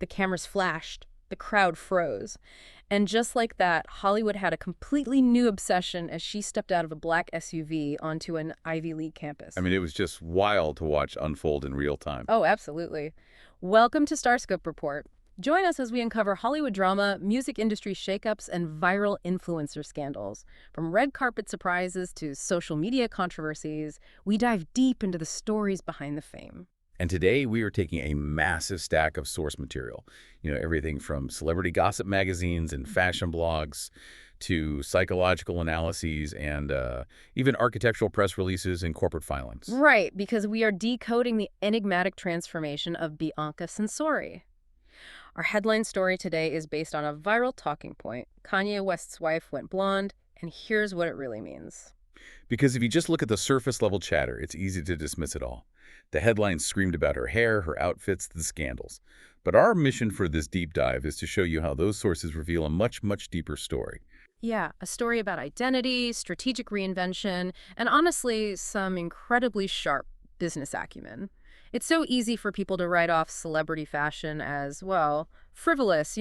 the cameras flashed, the crowd froze. And just like that, Hollywood had a completely new obsession as she stepped out of a black SUV onto an Ivy League campus. I mean, it was just wild to watch unfold in real time. Oh, absolutely. Welcome to Starscope Report. Join us as we uncover Hollywood drama, music industry shakeups, and viral influencer scandals. From red carpet surprises to social media controversies, we dive deep into the stories behind the fame. And today we are taking a massive stack of source material. Everything from celebrity gossip magazines and fashion blogs to psychological analyses and even architectural press releases and corporate filings. Right, because we are decoding the enigmatic transformation of Bianca Censori. Our headline story today is based on a viral talking point. Kanye West's wife went blonde, and here's what it really means. Because if you just look at the surface level chatter, it's easy to dismiss it all. The headlines screamed about her hair, her outfits, the scandals. But our mission for this deep dive is to show you how those sources reveal a much, much deeper story. Yeah, a story about identity, strategic reinvention, and honestly, some incredibly sharp business acumen. It's so easy for people to write off celebrity fashion as, well, frivolous,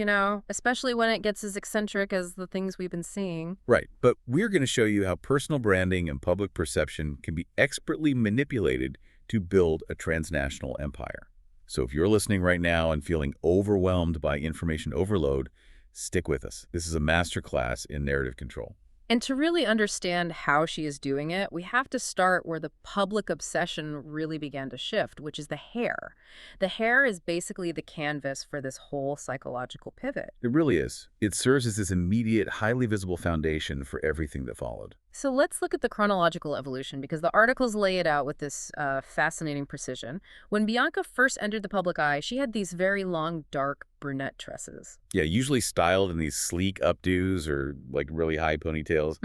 especially when it gets as eccentric as the things we've been seeing. Right, but we're going to show you how personal branding and public perception can be expertly manipulated to build a transnational empire. So if you're listening right now and feeling overwhelmed by information overload, stick with us. This is a masterclass in narrative control. And to really understand how she is doing it, we have to start where the public obsession really began to shift, which is the hair. The hair is basically the canvas for this whole psychological pivot. It really is. It serves as this immediate, highly visible foundation for everything that followed. So let's look at the chronological evolution, because the articles lay it out with this fascinating precision. When Bianca first entered the public eye, she had these very long, dark brunette tresses. Yeah, usually styled in these sleek updos or like really high ponytails.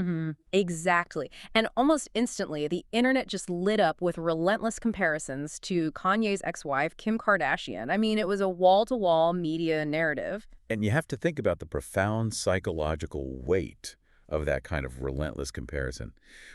Exactly. And almost instantly, the internet just lit up with relentless comparisons to Kanye's ex-wife, Kim Kardashian. I mean, it was a wall-to-wall media narrative. And you have to think about the profound psychological weight of that kind of relentless comparison.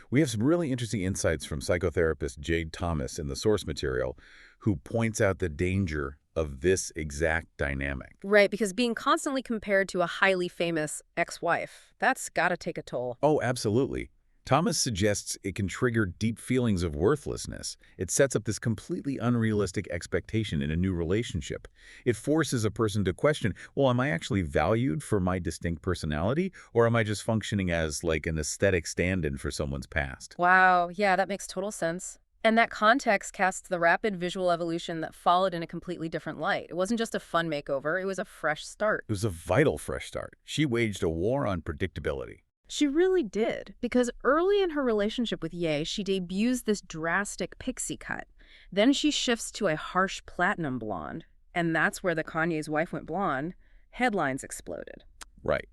We have some really interesting insights from psychotherapist Jade Thomas in the source material, who points out the danger of this exact dynamic. Right, because being constantly compared to a highly famous ex-wife, that's gotta take a toll. Oh, absolutely. Thomas suggests it can trigger deep feelings of worthlessness. It sets up this completely unrealistic expectation in a new relationship. It forces a person to question, well, am I actually valued for my distinct personality, or am I just functioning as like an aesthetic stand-in for someone's past? Wow, yeah, that makes total sense. And that context casts the rapid visual evolution that followed in a completely different light. It wasn't just a fun makeover, it was a fresh start. It was a vital fresh start. She waged a war on predictability. She really did, because early in her relationship with Ye, she debuts this drastic pixie cut. Then she shifts to a harsh platinum blonde, and that's where the Kanye's wife went blonde. Headlines exploded. Right.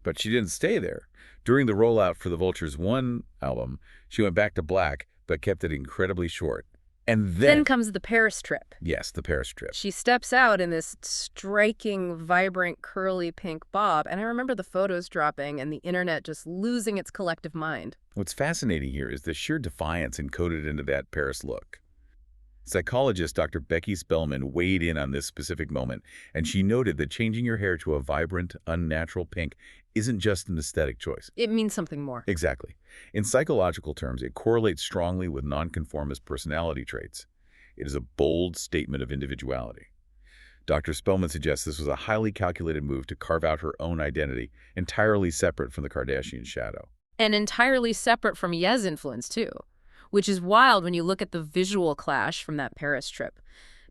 But she didn't stay there. During the rollout for the Vulture's One album, she went back to black, but kept it incredibly short. And Then comes the Paris trip. Yes, the Paris trip. She steps out in this striking, vibrant, curly pink bob, and I remember the photos dropping and the internet just losing its collective mind. What's fascinating here is the sheer defiance encoded into that Paris look. Psychologist Dr. Becky Spellman weighed in on this specific moment, and she noted that changing your hair to a vibrant, unnatural pink isn't just an aesthetic choice. It means something more. Exactly. In psychological terms, it correlates strongly with nonconformist personality traits. It is a bold statement of individuality. Dr. Spellman suggests this was a highly calculated move to carve out her own identity, entirely separate from the Kardashian shadow. And entirely separate from Ye's influence, too. Which is wild when you look at the visual clash from that Paris trip.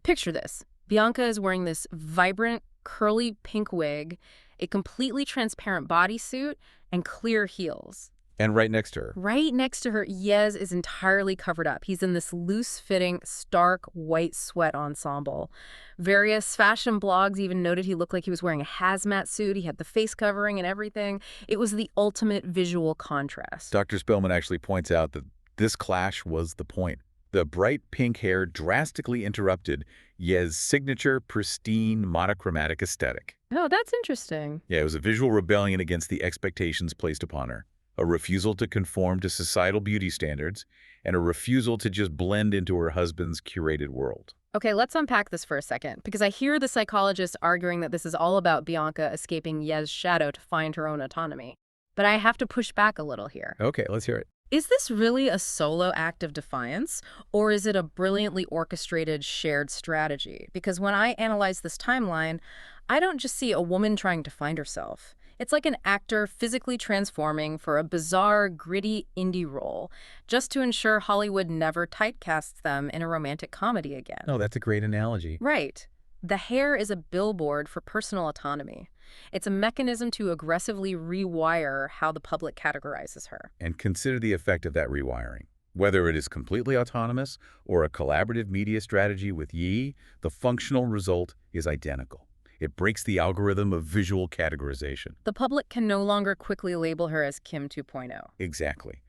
Picture this. Bianca is wearing this vibrant, curly pink wig, a completely transparent bodysuit, and clear heels. And right next to her. Right next to her, Yez is entirely covered up. He's in this loose-fitting, stark white sweat ensemble. Various fashion blogs even noted he looked like he was wearing a hazmat suit. He had the face covering and everything. It was the ultimate visual contrast. Dr. Spellman actually points out that this clash was the point. The bright pink hair drastically interrupted Ye's signature, pristine, monochromatic aesthetic. Oh, that's interesting. Yeah, it was a visual rebellion against the expectations placed upon her, a refusal to conform to societal beauty standards, and a refusal to just blend into her husband's curated world. Okay, let's unpack this for a second, because I hear the psychologist arguing that this is all about Bianca escaping Yez's shadow to find her own autonomy. But I have to push back a little here. Okay, let's hear it. Is this really a solo act of defiance, or is it a brilliantly orchestrated shared strategy? Because when I analyze this timeline, I don't just see a woman trying to find herself. It's like an actor physically transforming for a bizarre, gritty indie role, just to ensure Hollywood never typecasts them in a romantic comedy again. Oh, that's a great analogy. Right. The hair is a billboard for personal autonomy. It's a mechanism to aggressively rewire how the public categorizes her. And consider the effect of that rewiring. Whether it is completely autonomous or a collaborative media strategy with Yi, the functional result is identical. It breaks the algorithm of visual categorization. The public can no longer quickly label her as Kim 2.0. Exactly.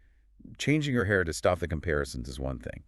Changing her hair to stop the comparisons is one thing,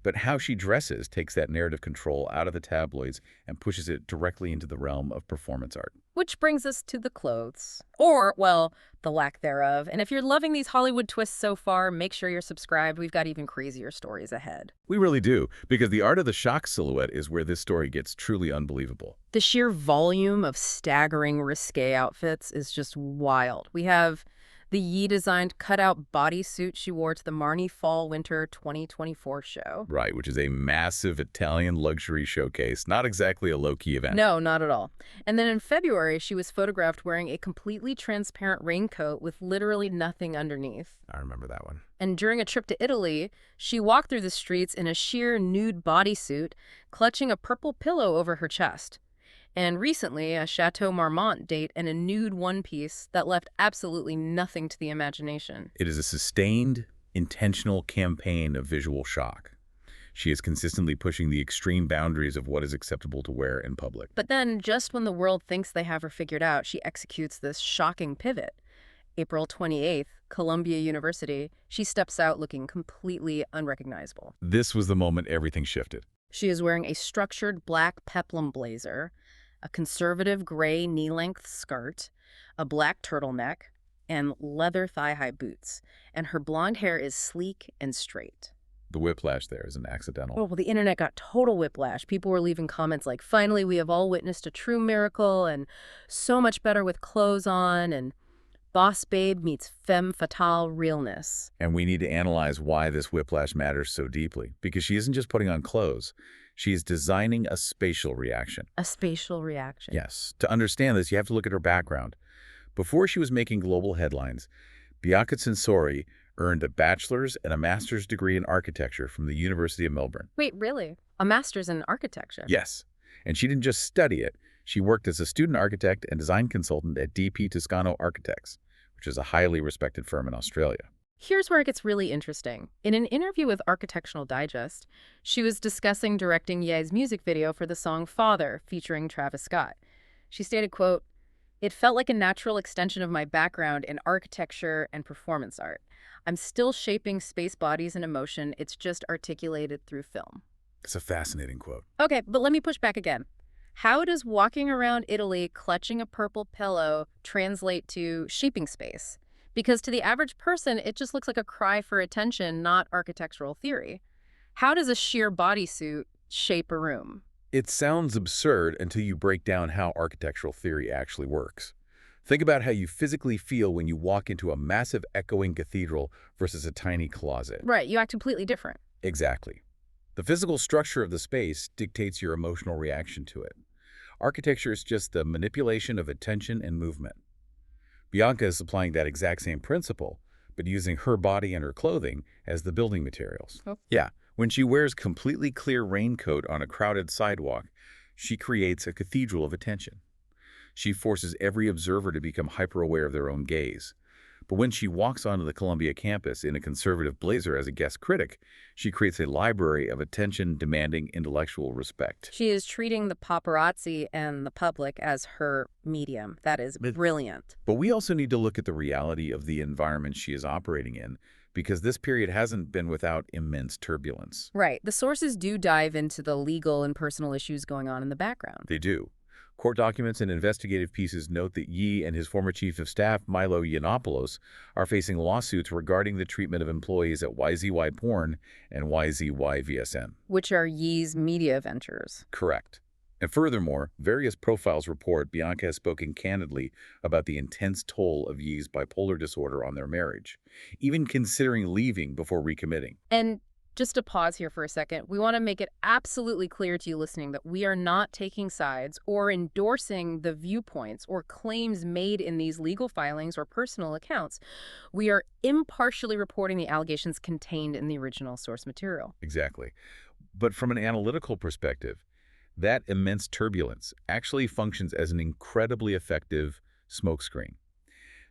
but how she dresses takes that narrative control out of the tabloids and pushes it directly into the realm of performance art. Which brings us to the clothes. Or, well, the lack thereof. And if you're loving these Hollywood twists so far, make sure you're subscribed. We've got even crazier stories ahead. We really do, because the art of the shock silhouette is where this story gets truly unbelievable. The sheer volume of staggering risque outfits is just wild. We have the Yi-designed cutout bodysuit she wore to the Marnie Fall-Winter 2024 show. Right, which is a massive Italian luxury showcase, not exactly a low-key event. No, not at all. And then in February, she was photographed wearing a completely transparent raincoat with literally nothing underneath. I remember that one. And during a trip to Italy, she walked through the streets in a sheer nude bodysuit, clutching a purple pillow over her chest. And recently, a Chateau Marmont date and a nude one-piece that left absolutely nothing to the imagination. It is a sustained, intentional campaign of visual shock. She is consistently pushing the extreme boundaries of what is acceptable to wear in public. But then, just when the world thinks they have her figured out, she executes this shocking pivot. April 28th, Columbia University, she steps out looking completely unrecognizable. This was the moment everything shifted. She is wearing a structured black peplum blazer, a conservative gray knee-length skirt, a black turtleneck, and leather thigh-high boots. And her blonde hair is sleek and straight. The whiplash there is an accidental. Oh, well, the internet got total whiplash. People were leaving comments like, finally, we have all witnessed a true miracle, and so much better with clothes on, and boss babe meets femme fatale realness. And we need to analyze why this whiplash matters so deeply, because she isn't just putting on clothes. She is designing a spatial reaction. A spatial reaction. Yes. To understand this, you have to look at her background. Before she was making global headlines, Bianca Censori earned a bachelor's and a master's degree in architecture from the University of Melbourne. Wait, really? A master's in architecture? Yes. And she didn't just study it. She worked as a student architect and design consultant at DP Toscano Architects, which is a highly respected firm in Australia. Here's where it gets really interesting. In an interview with Architectural Digest, she was discussing directing Ye's music video for the song Father, featuring Travis Scott. She stated, quote, "It felt like a natural extension of my background in architecture and performance art. I'm still shaping space bodies and emotion. It's just articulated through film." It's a fascinating quote. Okay, but let me push back again. How does walking around Italy clutching a purple pillow translate to shaping space? Because to the average person, it just looks like a cry for attention, not architectural theory. How does a sheer bodysuit shape a room? It sounds absurd until you break down how architectural theory actually works. Think about how you physically feel when you walk into a massive echoing cathedral versus a tiny closet. Right, you act completely different. Exactly. The physical structure of the space dictates your emotional reaction to it. Architecture is just the manipulation of attention and movement. Bianca is applying that exact same principle, but using her body and her clothing as the building materials. Oh. Yeah, when she wears completely clear raincoat on a crowded sidewalk, she creates a cathedral of attention. She forces every observer to become hyper-aware of their own gaze. But when she walks onto the Columbia campus in a conservative blazer as a guest critic, she creates a library of attention-demanding intellectual respect. She is treating the paparazzi and the public as her medium. That is brilliant. But we also need to look at the reality of the environment she is operating in, because this period hasn't been without immense turbulence. Right. The sources do dive into the legal and personal issues going on in the background. They do. Court documents and investigative pieces note that Yi and his former chief of staff, Milo Yiannopoulos, are facing lawsuits regarding the treatment of employees at YZY Porn and YZY VSN. Which are Yi's media ventures. Correct. And furthermore, various profiles report Bianca has spoken candidly about the intense toll of Yi's bipolar disorder on their marriage, even considering leaving before recommitting. And just to pause here for a second, we want to make it absolutely clear to you listening that we are not taking sides or endorsing the viewpoints or claims made in these legal filings or personal accounts. We are impartially reporting the allegations contained in the original source material. Exactly. But from an analytical perspective, that immense turbulence actually functions as an incredibly effective smokescreen.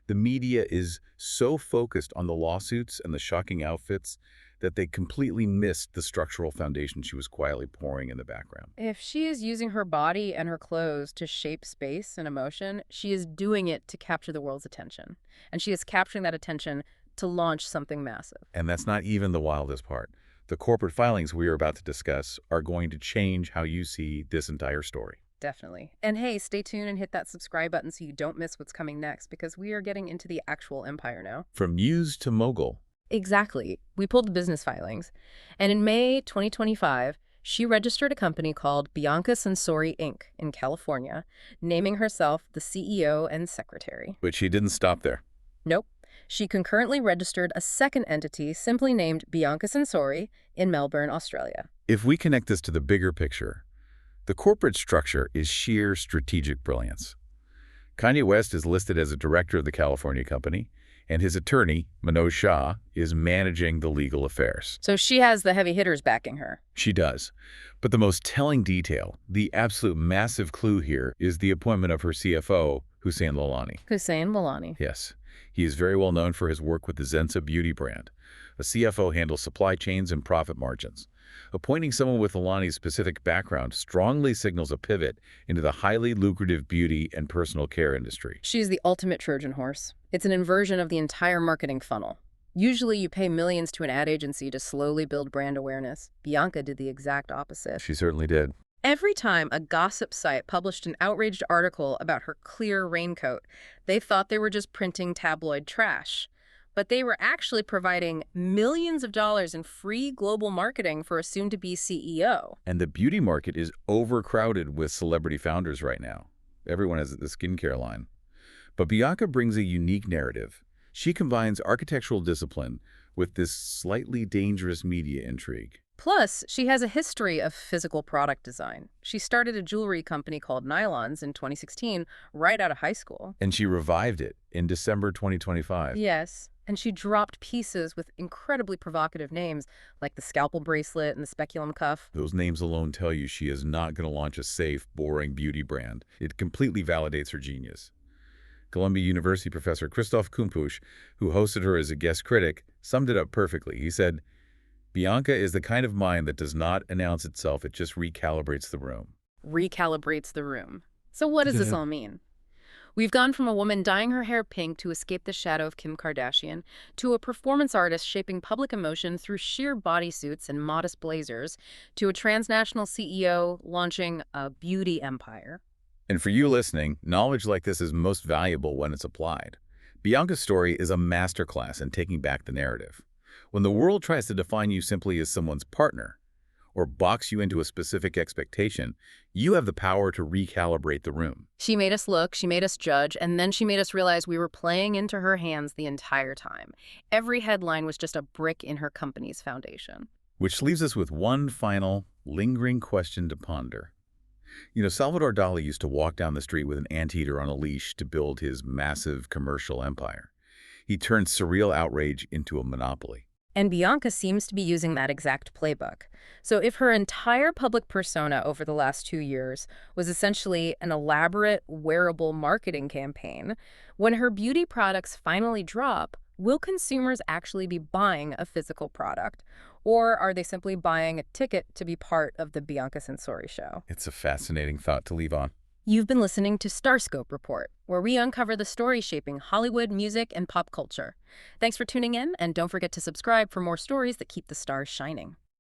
The media is so focused on the lawsuits and the shocking outfits that they completely missed the structural foundation she was quietly pouring in the background. If she is using her body and her clothes to shape space and emotion, she is doing it to capture the world's attention. And she is capturing that attention to launch something massive. And that's not even the wildest part. The corporate filings we are about to discuss are going to change how you see this entire story. Definitely. And hey, stay tuned and hit that subscribe button so you don't miss what's coming next, because we are getting into the actual empire now. From muse to mogul. Exactly. We pulled the business filings. And in May 2025, she registered a company called Bianca Censori, Inc. in California, naming herself the CEO and secretary. But she didn't stop there. Nope. She concurrently registered a second entity simply named Bianca Censori in Melbourne, Australia. If we connect this to the bigger picture, the corporate structure is sheer strategic brilliance. Kanye West is listed as a director of the California company, and his attorney, Manoj Shah, is managing the legal affairs. So she has the heavy hitters backing her. She does. But the most telling detail, the absolute massive clue here, is the appointment of her CFO, Hussein Lalani. Hussein Lalani. Yes. He is very well known for his work with the Zenza beauty brand. A CFO handles supply chains and profit margins. Appointing someone with Lalani's specific background strongly signals a pivot into the highly lucrative beauty and personal care industry. She's the ultimate Trojan horse. It's an inversion of the entire marketing funnel. Usually you pay millions to an ad agency to slowly build brand awareness. Bianca did the exact opposite. She certainly did. Every time a gossip site published an outraged article about her clear raincoat, they thought they were just printing tabloid trash. But they were actually providing millions of dollars in free global marketing for a soon-to-be CEO. And the beauty market is overcrowded with celebrity founders right now. Everyone has the skincare line. But Bianca brings a unique narrative. She combines architectural discipline with this slightly dangerous media intrigue. Plus, she has a history of physical product design. She started a jewelry company called Nylons in 2016, right out of high school. And she revived it in December 2025. Yes, and she dropped pieces with incredibly provocative names, like the scalpel bracelet and the speculum cuff. Those names alone tell you she is not going to launch a safe, boring beauty brand. It completely validates her genius. Columbia University professor Christoph Kumpusch, who hosted her as a guest critic, summed it up perfectly. He said, Bianca is the kind of mind that does not announce itself, it just recalibrates the room. Recalibrates the room. So what does this all mean? We've gone from a woman dyeing her hair pink to escape the shadow of Kim Kardashian, to a performance artist shaping public emotion through sheer bodysuits and modest blazers, to a transnational CEO launching a beauty empire. And for you listening, knowledge like this is most valuable when it's applied. Bianca's story is a masterclass in taking back the narrative. When the world tries to define you simply as someone's partner, or box you into a specific expectation, you have the power to recalibrate the room. She made us look, she made us judge, and then she made us realize we were playing into her hands the entire time. Every headline was just a brick in her company's foundation. Which leaves us with one final, lingering question to ponder. You know, Salvador Dali used to walk down the street with an anteater on a leash to build his massive commercial empire. He turned surreal outrage into a monopoly. And Bianca seems to be using that exact playbook. So if her entire public persona over the last 2 years was essentially an elaborate, wearable marketing campaign, when her beauty products finally drop, will consumers actually be buying a physical product? Or are they simply buying a ticket to be part of the Bianca Censori show? It's a fascinating thought to leave on. You've been listening to Starscope Report, where we uncover the stories shaping Hollywood, music, and pop culture. Thanks for tuning in, and don't forget to subscribe for more stories that keep the stars shining.